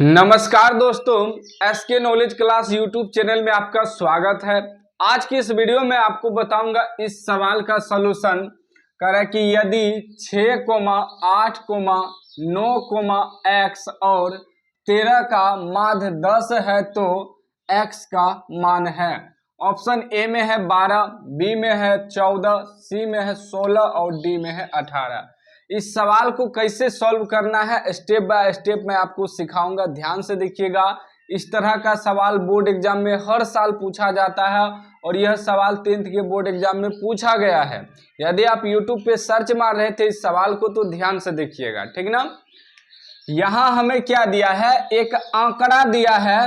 नमस्कार दोस्तों, SK knowledge class YouTube channel में आपका स्वागत है। आज की इस वीडियो में आपको बताऊंगा इस सवाल का सलूशन करें कि यदि 6, 8, 9, x और 13 का माध्य 10 है तो x का मान है। ऑप्शन ए में है 12, बी में है 14, सी में है 16 और डी में है 18। इस सवाल को कैसे सॉल्व करना है स्टेप बाय स्टेप मैं आपको सिखाऊंगा, ध्यान से देखिएगा। इस तरह का सवाल बोर्ड एग्जाम में हर साल पूछा जाता है और यह सवाल 10th के बोर्ड एग्जाम में पूछा गया है। यदि आप YouTube पे सर्च मार रहे थे इस सवाल को तो ध्यान से देखिएगा, ठीक ना। यहाँ हमें क्या दिया है, एक आंकड़ा दिया है।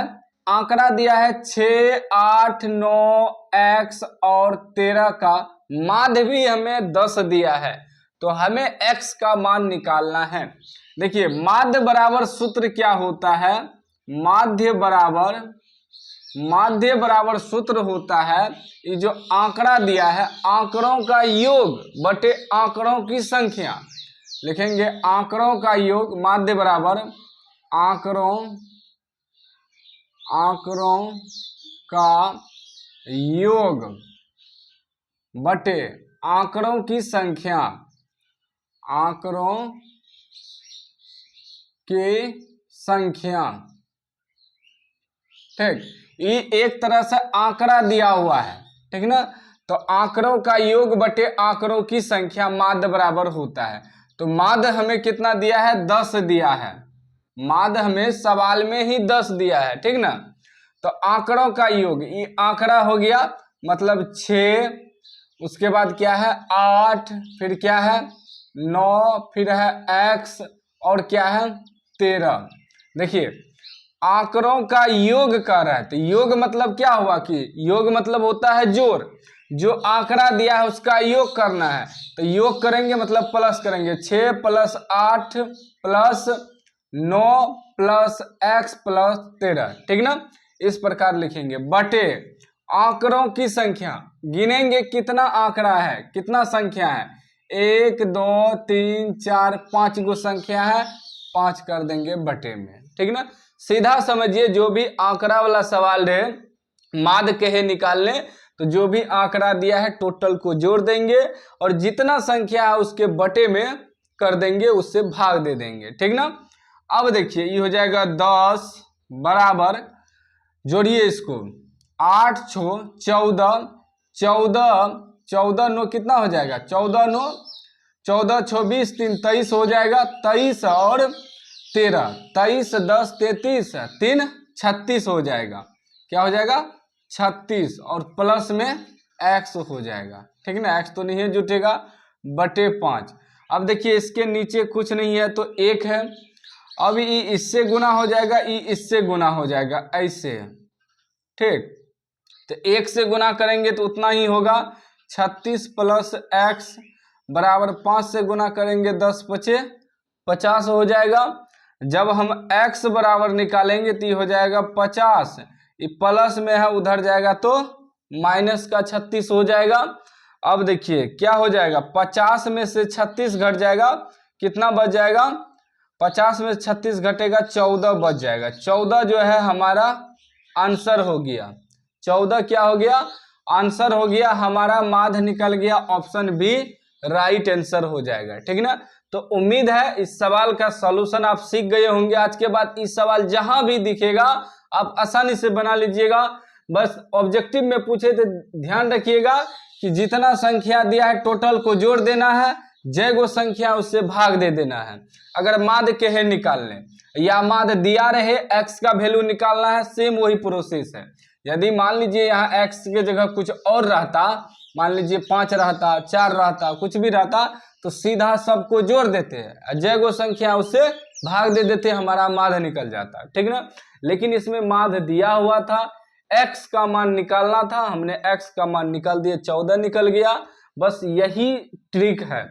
आंकड़ा दिया है 6, 8, 9, x और 13 का माध्य भी हमें 10 दिया है, तो हमें x का मान निकालना है। देखिए माध्य बराबर सूत्र क्या होता है, माध्य बराबर सूत्र होता है, ये जो आंकड़ा दिया है आंकड़ों का योग बटे आंकड़ों की संख्या। लिखेंगे आंकड़ों का योग, माध्य बराबर आंकड़ों का योग बटे आंकड़ों की संख्या, आंकड़ों की संख्या। ठीक, ये एक तरह से आंकड़ा दिया हुआ है, ठीक ना। तो आंकड़ों का योग बटे आंकड़ों की संख्या माध्य बराबर होता है। तो माध्य हमें कितना दिया है, 10 दिया है। माध्य हमें सवाल में ही 10 दिया है, ठीक ना। तो आंकड़ों का योग, ये आंकड़ा हो गया मतलब 6, उसके बाद क्या है 8, फिर क्या है 9, फिर है x और क्या है 13। देखिए आंकड़ों का योग कर रहा है, तो योग मतलब क्या हुआ कि योग मतलब होता है जोड़। जो आंकड़ा दिया है उसका योग करना है, तो योग करेंगे मतलब प्लस करेंगे, 6 + 8 + 9 + x + 13, ठीक ना। इस प्रकार लिखेंगे बटे आंकड़ों की संख्या। गिनेंगे कितना आंकड़ा है, कितना संख्या है, 1, 2, 3, 4, 5 गो संख्या है, 5 कर देंगे बटे में, ठीक ना। सीधा समझिए, जो भी आंकड़ा वाला सवाल है माध्य कहे निकालने, तो जो भी आंकड़ा दिया है टोटल को जोड़ देंगे और जितना संख्या है उसके बटे में कर देंगे, उससे भाग दे देंगे, ठीक ना। अब देखिए ये हो जाएगा 10 बराबर, जोड़िए इसको, 8 × 14, 14 9 कितना हो जाएगा, 14 9 14 24 3 23 हो जाएगा, 23 और 13, 23 10 33 3 36 हो जाएगा। क्या हो जाएगा 36 और प्लस में x हो जाएगा, ठीक ना। x तो नहीं है, जुटेगा बटे 5। अब देखिए इसके नीचे कुछ नहीं है तो 1 है। अब ये इससे गुना हो जाएगा, ये इससे गुना हो जाएगा ऐसे, ठीक। तो 1 से गुना करेंगे तो उतना ही होगा, 36 + x बराबर 5 से गुना करेंगे 10 × 5 = 50 हो जाएगा। जब हम x बराबर निकालेंगे तो ये हो जाएगा 50, ये प्लस में है उधर जाएगा तो माइनस का 36 हो जाएगा। अब देखिए क्या हो जाएगा, 50 में से 36 घट जाएगा, कितना बच जाएगा, 50 में 36 घटेगा 14 बच जाएगा। 14 जो है हमारा आंसर हो गया, 14 क्या हो गया, आंसर हो गया हमारा, माध्य निकल गया, ऑप्शन बी राइट आंसर हो जाएगा, ठीक ना। तो उम्मीद है इस सवाल का सॉल्यूशन आप सीख गए होंगे। आज के बाद इस सवाल जहां भी दिखेगा आप आसानी से बना लीजिएगा। बस ऑब्जेक्टिव में पूछे तो ध्यान रखिएगा कि जितना संख्या दिया है टोटल को जोड़ देना है, जय गो संख्या उससे भाग दे देना है। अगर माध्य कहे निकालने या माध्य दिया रहे x का वैल्यू निकालना है, सेम वही प्रोसेस है। यदि मान लीजिए यहाँ x के जगह कुछ और रहता, मान लीजिए 5 रहता, 4 रहता, कुछ भी रहता, तो सीधा सबको जोड़ देते हैं, जय गो संख्या उससे भाग दे देते, हमारा माध्य निकल जाता, ठीक ना। लेकिन इसमें माध्य दिया हुआ था, x का मान निकालना था, हमने x का मान निकाल दिया, 14 निकल गया। बस यही ट्रिक है,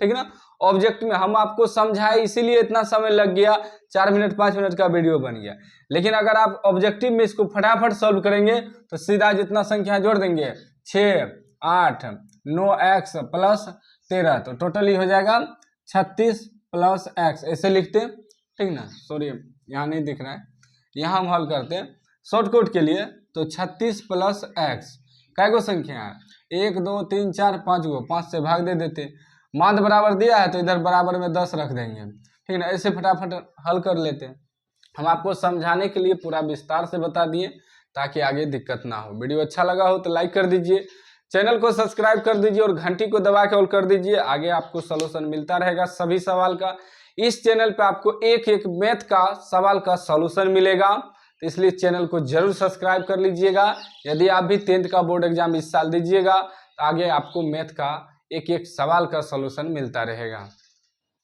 ठीक ना। ऑब्जेक्ट में हम आपको समझाए इसीलिए इतना समय लग गया, 4 मिनट 5 मिनट का वीडियो बन गया। लेकिन अगर आप ऑब्जेक्टिव में इसको फटाफट सॉल्व करेंगे तो सीधा जितना संख्या जोड़ देंगे, 6, 8, 9 x + 13, तो टोटली हो जाएगा 36 + x, ऐसे लिखते, ठीक ना। सॉरी यहाँ नहीं दिख रहा है। यहाँ हम हल करते हैं शॉर्टकट के लिए। तो 36 प्लस एक्स कै गो संख्या है, 1 2 3 4 5 गो, 5 से भाग दे देते। माध्य बराबर दिया है तो इधर बराबर में 10 रख देंगे, ठीक है ना। ऐसे फटाफट हल कर लेते हैं। हम आपको समझाने के लिए पूरा विस्तार से बता दिए ताकि आगे दिक्कत ना हो। वीडियो अच्छा लगा हो तो लाइक कर दीजिए, चैनल को सब्सक्राइब कर दीजिए और घंटी को दबा के ऑल कर दीजिए। आगे आपको सॉल्यूशन मिलता रहेगा सभी सवाल का। इस चैनल पे आपको एक एक मैथ का सवाल का सॉल्यूशन मिलेगा, तो इसलिए चैनल को जरूर सब्सक्राइब कर लीजिएगा। यदि आप भी 10th का बोर्ड एग्जाम इस साल दीजिएगा तो आगे आपको मैथ का एक एक सवाल का सॉल्यूशन मिलता रहेगा।